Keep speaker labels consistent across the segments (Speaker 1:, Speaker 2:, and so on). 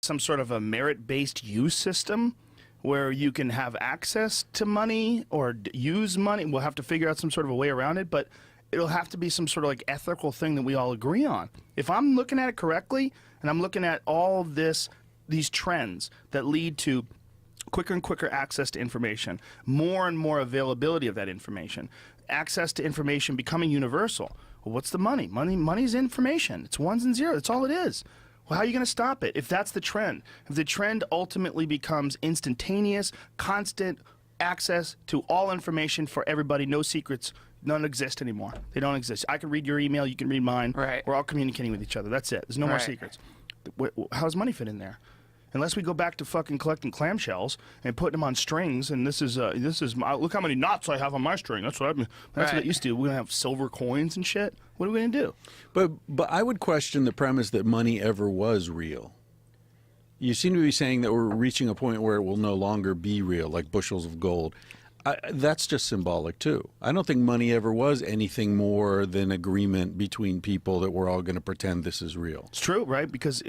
Speaker 1: some sort of a merit-based use system where you can have access to money or use money. We'll have to figure out some sort of a way around it, but it'll have to be some sort of like ethical thing that we all agree on. If I'm looking at it correctly, and I'm looking at all of these trends that lead to quicker and quicker access to information, more and more availability of that information, access to information becoming universal. Well, what's the money? Money's information. It's ones and zeros. That's all it is. Well, how are you going to stop it if that's the trend? If the trend ultimately becomes instantaneous, constant access to all information for everybody, no secrets, none exist anymore. They don't exist. I can read your email, you can read mine.
Speaker 2: Right.
Speaker 1: We're all communicating with each other. That's it. There's no more secrets. How does money fit in there? Unless we go back to fucking collecting clamshells and putting them on strings, and this is look how many knots I have on my string. That's what what it used to do. We're gonna have silver coins and shit. What are we gonna do?
Speaker 3: But I would question the premise that money ever was real. You seem to be saying that we're reaching a point where it will no longer be real, like bushels of gold. That's just symbolic too. I don't think money ever was anything more than agreement between people that we're all going to pretend this is real.
Speaker 1: It's true, right? Because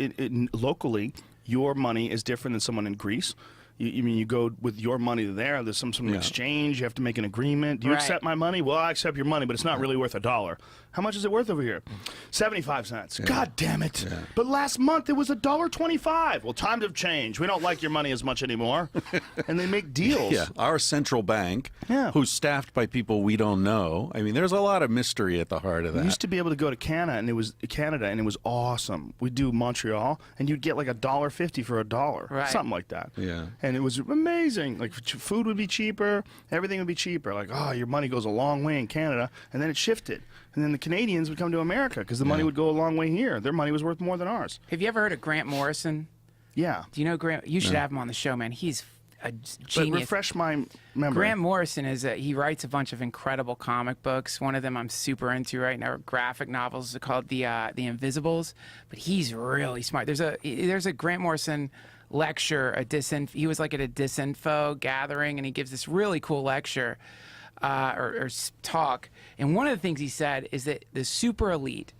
Speaker 1: locally, your money is different than someone in Greece. You go with your money there. There's some sort of exchange. You have to make an agreement. Do you accept my money? Well, I accept your money, but it's not really worth $1. How much is it worth over here? 75 cents. Yeah. God damn it! Yeah. But last month it was $1.25. Well, times have changed. We don't like your money as much anymore. And they make deals.
Speaker 3: Yeah, our central bank, who's staffed by people we don't know. I mean, there's a lot of mystery at the heart of that.
Speaker 1: We used to be able to go to Canada, and it was awesome. We'd do Montreal, and you'd get like $1.50 for $1, something like that.
Speaker 3: Yeah.
Speaker 1: And it was amazing. Like, food would be cheaper, everything would be cheaper. Like, oh, your money goes a long way in Canada. And then it shifted. And then the Canadians would come to America because the money would go a long way here. Their money was worth more than ours.
Speaker 2: Have you ever heard of Grant Morrison?
Speaker 1: Yeah.
Speaker 2: Do you know Grant? You should have him on the show, man. He's a genius.
Speaker 1: But refresh my memory.
Speaker 2: Grant Morrison he writes a bunch of incredible comic books. One of them I'm super into right now, graphic novels called The Invisibles. But he's really smart. There's a Grant Morrison lecture, he was like at a disinfo gathering, and he gives this really cool lecture or talk. And one of the things he said is that the super elite,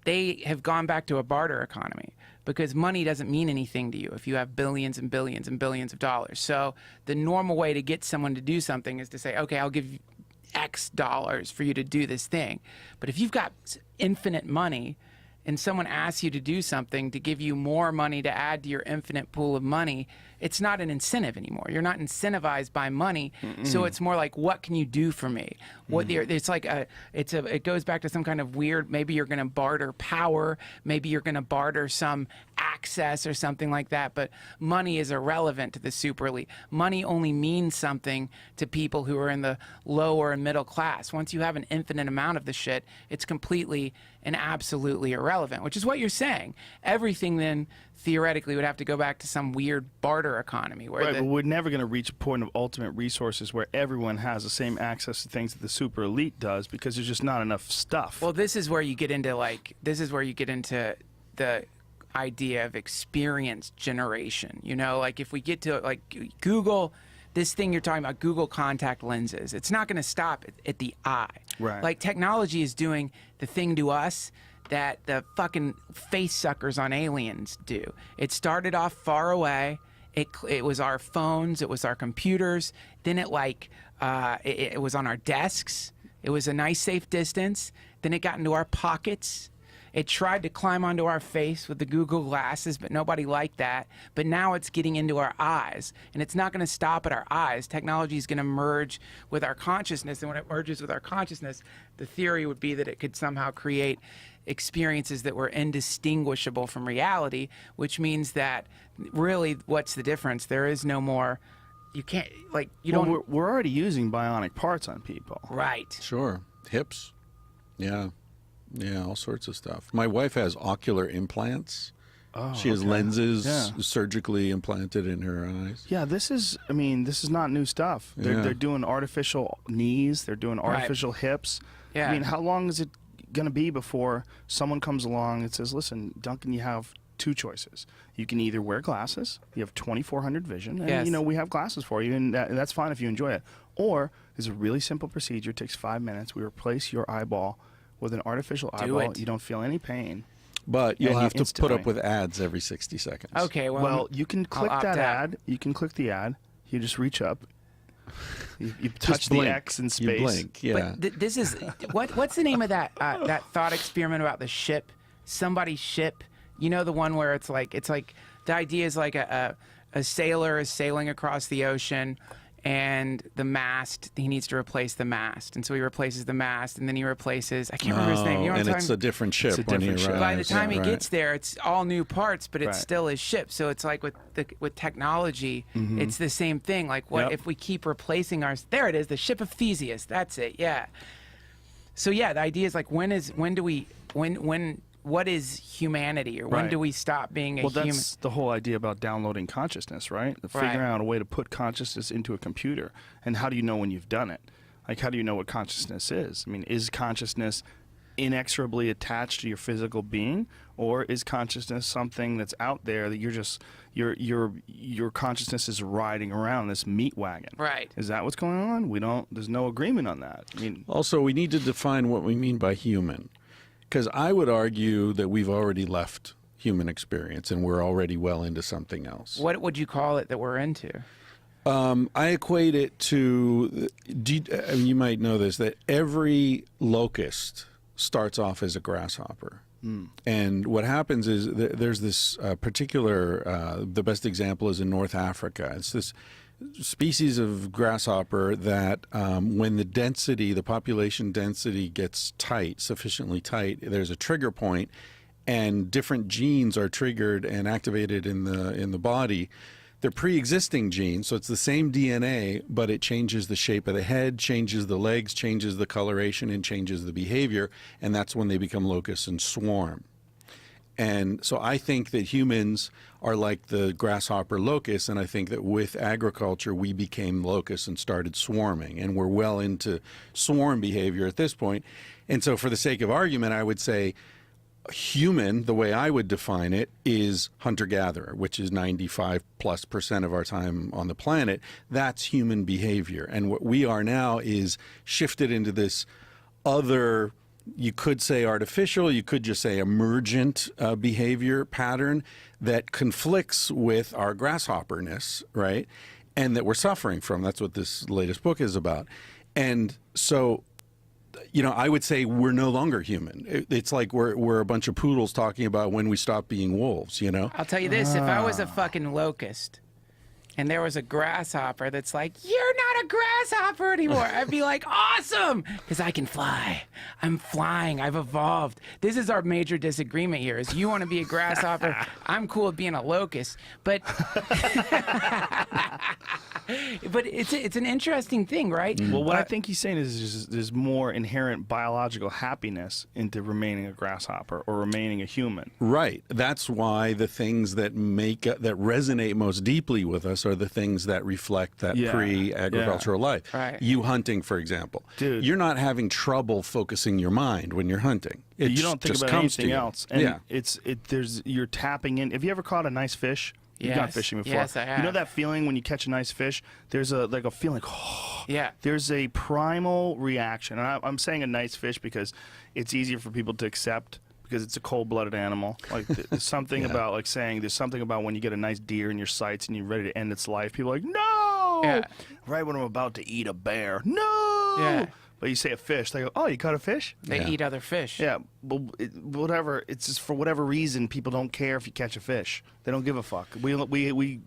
Speaker 2: they have gone back to a barter economy because money doesn't mean anything to you if you have billions and billions and billions of dollars. So the normal way to get someone to do something is to say, okay, I'll give you X dollars for you to do this thing. But if you've got infinite money and someone asks you to do something to give you more money to add to your infinite pool of money, it's not an incentive anymore. You're not incentivized by money, so it's more like, what can you do for me? It's like it goes back to some kind of weird. Maybe you're going to barter power. Maybe you're going to barter some access or something like that. But money is irrelevant to the super elite. Money only means something to people who are in the lower and middle class. Once you have an infinite amount of the shit, it's completely and absolutely irrelevant, which is what you're saying. Everything then theoretically would have to go back to some weird barter economy. Where
Speaker 1: but we're never going to reach a point of ultimate resources where everyone has the same access to things that the super elite does because there's just not enough stuff.
Speaker 2: Well, this is where you get into the idea of experience generation. You know, like if we get to like Google, this thing you're talking about, Google contact lenses, it's not going to stop at the eye.
Speaker 1: Right.
Speaker 2: Like technology is doing the thing to us that the fucking face suckers on Aliens do. It started off far away. It was our phones. It was our computers. Then it was on our desks. It was a nice safe distance. Then it got into our pockets. It tried to climb onto our face with the Google glasses, but nobody liked that. But now it's getting into our eyes, and it's not going to stop at our eyes. Technology is going to merge with our consciousness, and when it merges with our consciousness, the theory would be that it could somehow create experiences that were indistinguishable from reality, which means that really, what's the difference? There is no more. You can't don't.
Speaker 1: We're already using bionic parts on people.
Speaker 2: Right.
Speaker 3: Sure. Hips. Yeah. Yeah, all sorts of stuff. My wife has ocular implants.
Speaker 1: Oh,
Speaker 3: she has lenses surgically implanted in her eyes.
Speaker 1: Yeah, this is not new stuff. They're doing artificial knees. They're doing artificial hips.
Speaker 2: Yeah.
Speaker 1: I mean, how long is it going to be before someone comes along and says, listen, Duncan, you have two choices. You can either wear glasses, you have 2400 vision, and we have glasses for you, and that's fine if you enjoy it. Or there's a really simple procedure, it takes 5 minutes. We replace your eyeball with an artificial eyeball. You don't feel any pain.
Speaker 3: But you'll
Speaker 1: And
Speaker 3: have to put up
Speaker 1: instantly.
Speaker 3: with ads every 60 seconds.
Speaker 2: Okay,
Speaker 1: Well, you can click
Speaker 2: opt
Speaker 1: that
Speaker 2: out.
Speaker 1: ad. You can click the ad. You just reach up. You touch
Speaker 3: Just
Speaker 1: the
Speaker 3: blink.
Speaker 1: X in space.
Speaker 3: You blink, yeah.
Speaker 2: But this is what's the name of that that thought experiment about the ship? Somebody's ship. You know, the one where it's like the idea is like a sailor is sailing across the ocean, and the mast, he needs to replace the mast, and so he replaces the mast, and then he replaces, I can't remember his name. You know what
Speaker 3: and
Speaker 2: I'm
Speaker 3: it's
Speaker 2: talking?
Speaker 3: a different ship
Speaker 1: It's a
Speaker 3: when he
Speaker 1: different ship.
Speaker 3: arrives.
Speaker 2: By the time he
Speaker 3: right.
Speaker 2: gets there, it's all new parts, but it's
Speaker 1: Right.
Speaker 2: still his ship. So it's like with technology, it's the same thing. Like, what
Speaker 1: Yep.
Speaker 2: if we keep replacing ours? There it is, the ship of Theseus. That's it. Yeah. So yeah, the idea is like, what is humanity, or when
Speaker 1: Right.
Speaker 2: do we stop being a
Speaker 1: Well,
Speaker 2: human?
Speaker 1: that's the whole idea about downloading consciousness, right? Figuring out a way to put consciousness into a computer. And how do you know when you've done it? Like, how do you know what consciousness is? I mean, is consciousness inexorably attached to your physical being, or is consciousness something that's out there that you're just your consciousness is riding around this meat wagon?
Speaker 2: Right.
Speaker 1: Is that what's going on? There's no agreement on that. I mean,
Speaker 3: Also, we need to define what we mean by human. Because I would argue that we've already left human experience and we're already well into something else.
Speaker 2: What would you call it that we're into?
Speaker 3: I equate it to, you might know this, that every locust starts off as a grasshopper. And what happens is there's this particular, the best example is in North Africa. It's this species of grasshopper that when the population density gets tight, sufficiently tight, there's a trigger point, and different genes are triggered and activated in the body. They're pre-existing genes, so it's the same DNA, but it changes the shape of the head, changes the legs, changes the coloration, and changes the behavior, and that's when they become locusts and swarm. And so I think that humans are like the grasshopper locusts, and I think that with agriculture we became locusts and started swarming, and we're well into swarm behavior at this point. And so for the sake of argument, I would say human, the way I would define it, is hunter-gatherer, which is 95+% of our time on the planet. That's human behavior. And what we are now is shifted into this other, you could say artificial, you could just say emergent behavior pattern that conflicts with our grasshopperness, right? And that we're suffering from. That's what this latest book is about. And so, I would say we're no longer human. It's like we're a bunch of poodles talking about when we stop being wolves,
Speaker 2: I'll tell you this, if I was a fucking locust and there was a grasshopper that's like, you're not a grasshopper anymore, I'd be like, awesome, because I can fly. I'm flying. I've evolved. This is our major disagreement here, is you want to be a grasshopper. I'm cool with being a locust. But but it's an interesting thing, right?
Speaker 1: well, what I think he's saying is just, there's more inherent biological happiness into remaining a grasshopper or remaining a human.
Speaker 3: Right. That's why the things that resonate most deeply with us are the things that reflect that
Speaker 1: Yeah.
Speaker 3: pre-agricultural life.
Speaker 2: Right.
Speaker 3: You hunting, for example.
Speaker 1: Dude.
Speaker 3: You're not having trouble focusing your mind when you're hunting. It
Speaker 1: You don't think
Speaker 3: just
Speaker 1: about
Speaker 3: comes to
Speaker 1: anything
Speaker 3: you.
Speaker 1: else. And
Speaker 3: yeah.
Speaker 1: you're tapping in. Have you ever caught a nice fish? You've gone
Speaker 2: Yes.
Speaker 1: fishing before.
Speaker 2: Yes, I
Speaker 1: You know
Speaker 2: have.
Speaker 1: that feeling when you catch a nice fish? There's a feeling,
Speaker 2: Yeah.
Speaker 1: there's a primal reaction. And I'm saying a nice fish because it's easier for people to accept, because it's a cold-blooded animal. Like there's something about like saying there's something about when you get a nice deer in your sights and you're ready to end its life. People are like, no!
Speaker 2: Yeah.
Speaker 1: Right when I'm about to eat a bear. No!
Speaker 2: Yeah.
Speaker 1: But you say a fish, they go, oh, you caught a fish?
Speaker 2: They
Speaker 3: Yeah.
Speaker 2: eat other fish.
Speaker 1: Yeah, but whatever. It's just for whatever reason, people don't care if you catch a fish. They don't give a fuck. We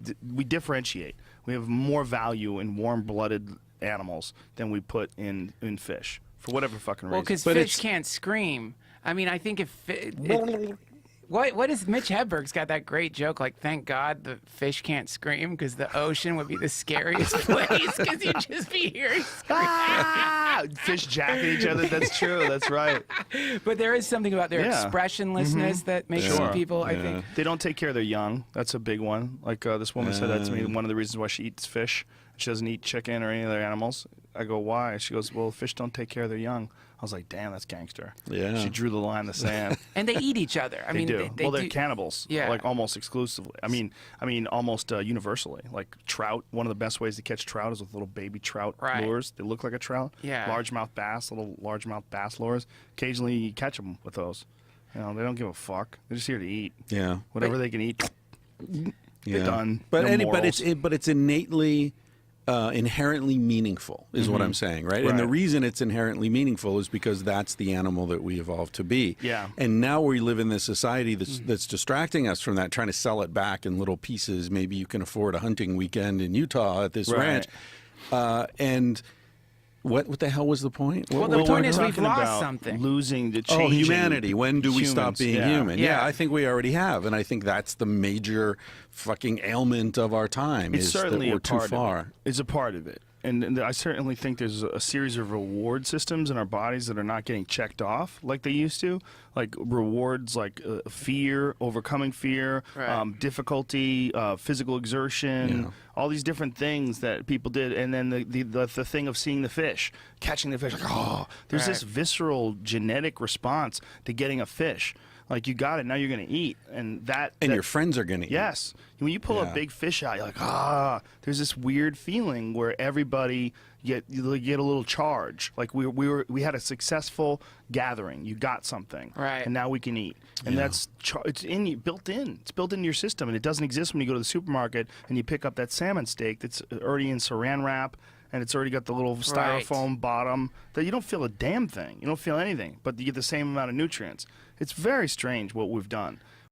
Speaker 1: differentiate. We have more value in warm-blooded animals than we put in fish for whatever fucking
Speaker 2: Well,
Speaker 1: reason.
Speaker 2: because
Speaker 3: But
Speaker 2: fish
Speaker 3: it's-
Speaker 2: can't scream. I mean, I think what is Mitch Hedberg's got that great joke, like, thank God the fish can't scream because the ocean would be the scariest place because you'd just be hearing
Speaker 1: Fish jacking each other. That's true. That's right.
Speaker 2: But there is something about their
Speaker 1: Yeah.
Speaker 2: expressionlessness that makes some
Speaker 1: Sure.
Speaker 2: people, I think.
Speaker 1: They don't take care of their young. That's a big one. Like this woman said that to me. One of the reasons why she eats fish, she doesn't eat chicken or any other animals. I go, why? She goes, well, fish don't take care of their young. I was like, damn, that's gangster.
Speaker 3: Yeah.
Speaker 1: She drew the line in the sand.
Speaker 2: And they eat each other. I
Speaker 1: They
Speaker 2: mean,
Speaker 1: do.
Speaker 2: they
Speaker 1: They're
Speaker 2: do.
Speaker 1: cannibals.
Speaker 2: Yeah.
Speaker 1: Like almost exclusively. I mean, almost universally. Like trout. One of the best ways to catch trout is with little baby trout
Speaker 2: Right.
Speaker 1: lures. They look like a trout.
Speaker 2: Yeah.
Speaker 1: Largemouth bass, little largemouth bass lures. Occasionally, you catch them with those. You know, they don't give a fuck. They're just here to eat.
Speaker 3: Yeah.
Speaker 1: Whatever they can eat.
Speaker 3: Yeah.
Speaker 1: Done.
Speaker 3: But
Speaker 1: No morals.
Speaker 3: but it's innately inherently meaningful is what I'm saying, right? And the
Speaker 1: Right.
Speaker 3: reason it's inherently meaningful is because that's the animal that we evolved to be.
Speaker 1: Yeah.
Speaker 3: And now we live in this society that's distracting us from that, trying to sell it back in little pieces. Maybe you can afford a hunting weekend in Utah at this
Speaker 1: Right.
Speaker 3: ranch. And what the hell was the point?
Speaker 2: Well,
Speaker 3: What-
Speaker 2: the
Speaker 3: what
Speaker 2: point
Speaker 3: we're
Speaker 2: is we've
Speaker 1: talking
Speaker 2: lost
Speaker 1: about
Speaker 2: something.
Speaker 1: losing the
Speaker 3: Oh,
Speaker 1: changing
Speaker 3: humanity. When do we stop
Speaker 1: humans.
Speaker 3: being
Speaker 1: Yeah.
Speaker 3: human? Yeah,
Speaker 2: Yeah.
Speaker 3: I think we already have. And I think that's the major fucking ailment of our time
Speaker 1: It's
Speaker 3: is that
Speaker 1: certainly
Speaker 3: we're
Speaker 1: a
Speaker 3: too
Speaker 1: part
Speaker 3: far.
Speaker 1: of it. It's a part of it. And I certainly think there's a series of reward systems in our bodies that are not getting checked off like they used to. Like rewards like fear, overcoming fear,
Speaker 2: Right.
Speaker 1: difficulty, physical exertion,
Speaker 3: Yeah.
Speaker 1: all these different things that people did. And then the thing of seeing the fish, catching the fish, like, oh, there's this
Speaker 2: Right.
Speaker 1: visceral genetic response to getting a fish. Like, you got it, now you're going to eat. And
Speaker 3: And your friends are going to eat.
Speaker 1: Yes. When you pull
Speaker 3: Yeah.
Speaker 1: a big fish out, you're like, there's this weird feeling where everybody you get a little charge. Like we had a successful gathering. You got something.
Speaker 2: Right.
Speaker 1: And now we can eat. And that's it's in you, built in. It's built into your system, and it doesn't exist when you go to the supermarket and you pick up that salmon steak that's already in saran wrap and it's already got the little styrofoam bottom that you don't feel a damn thing. You don't feel anything, but you get the same amount of nutrients. It's very strange what we've done.